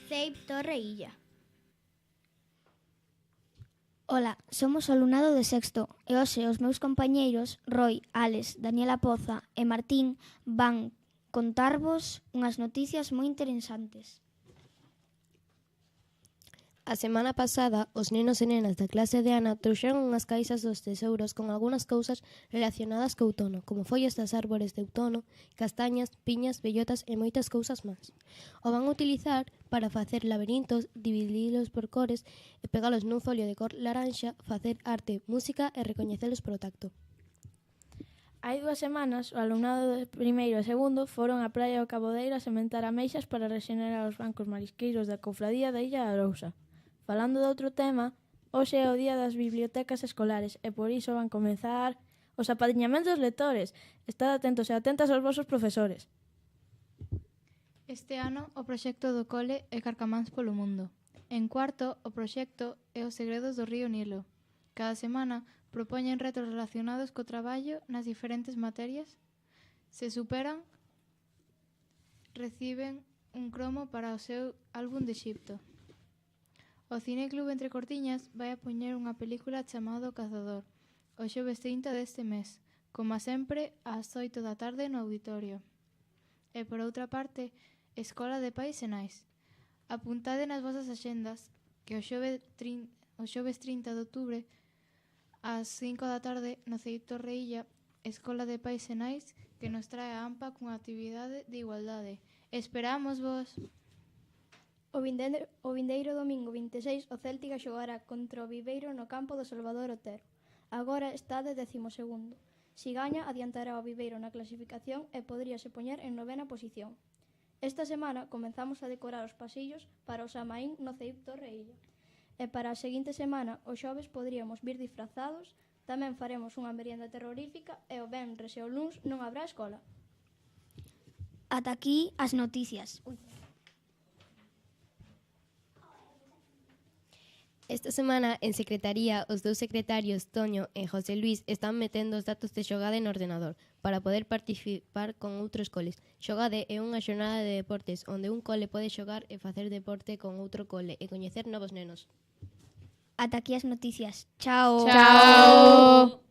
CEIP Torreilla. Ola, somos o alumnado de sexto e hoxe os meus compañeiros Roi, Alex, Daniela Poza e Martín van contarvos unhas noticias moi interesantes. A semana pasada, os nenos e nenas da clase de Ana trouxeron unhas caixas dos tesouros con algunhas cousas relacionadas co outono, como follas das árbores de outono, castañas, piñas, bellotas e moitas cousas máis. O van utilizar para facer laberintos, dividilos por cores e pegalos nun folio de cor laranxa, facer arte, música e recoñecelos polo tacto. Hai 2 semanas, o alumnado de primeiro e segundo foron á praia do Cabodeiro a sementar ameixas para rexenerar os bancos marisqueiros da cofradía da Illa da Arousa. Falando de outro tema, hoxe é o día das bibliotecas escolares e por iso van comezar os apadriñamentos lectores. Estad atentos e atentas aos vosos profesores. Este ano o proxecto do cole é Carcamáns polo mundo. En cuarto, o proxecto é Os segredos do río Nilo. Cada semana propoñen retos relacionados co traballo nas diferentes materias. Se superan, reciben un cromo para o seu álbum de Xipto. O Cineclub Entre Cortiñas vai a poñer unha película chamada O Cazador, o xoves 30 deste mes, como sempre, ás 8 da tarde no auditorio. E por outra parte, Escola de Pais e Nais. Apuntade nas vosas axendas que o xoves 30 de outubro ás 5 da tarde no CEIP Torreilla, Escola de Pais e Nais, que nos trae a AMPA cunha actividade de igualdade. Esperamos vos! O vindeiro domingo 26 o Céltica xogará contra o Viveiro no campo do Salvador Otero. Agora está de 12º. Si gaña, adiantará o Viveiro na clasificación e poderíase poñer en 9ª posición. Esta semana comenzamos a decorar os pasillos para o Samaín no CEIP Torreilla. E para a seguinte semana, os xoves poderíamos vir disfrazados, tamén faremos unha merienda terrorífica e o venres e o luns non habrá escola. Ata aquí as noticias. Esta semana, en Secretaría, os dous secretarios, Toño e José Luis, están metendo os datos de xogade no ordenador para poder participar con outros coles. Xogade é unha xornada de deportes onde un cole pode xogar e facer deporte con outro cole e coñecer novos nenos. Ata aquí as noticias. Chao! Chao!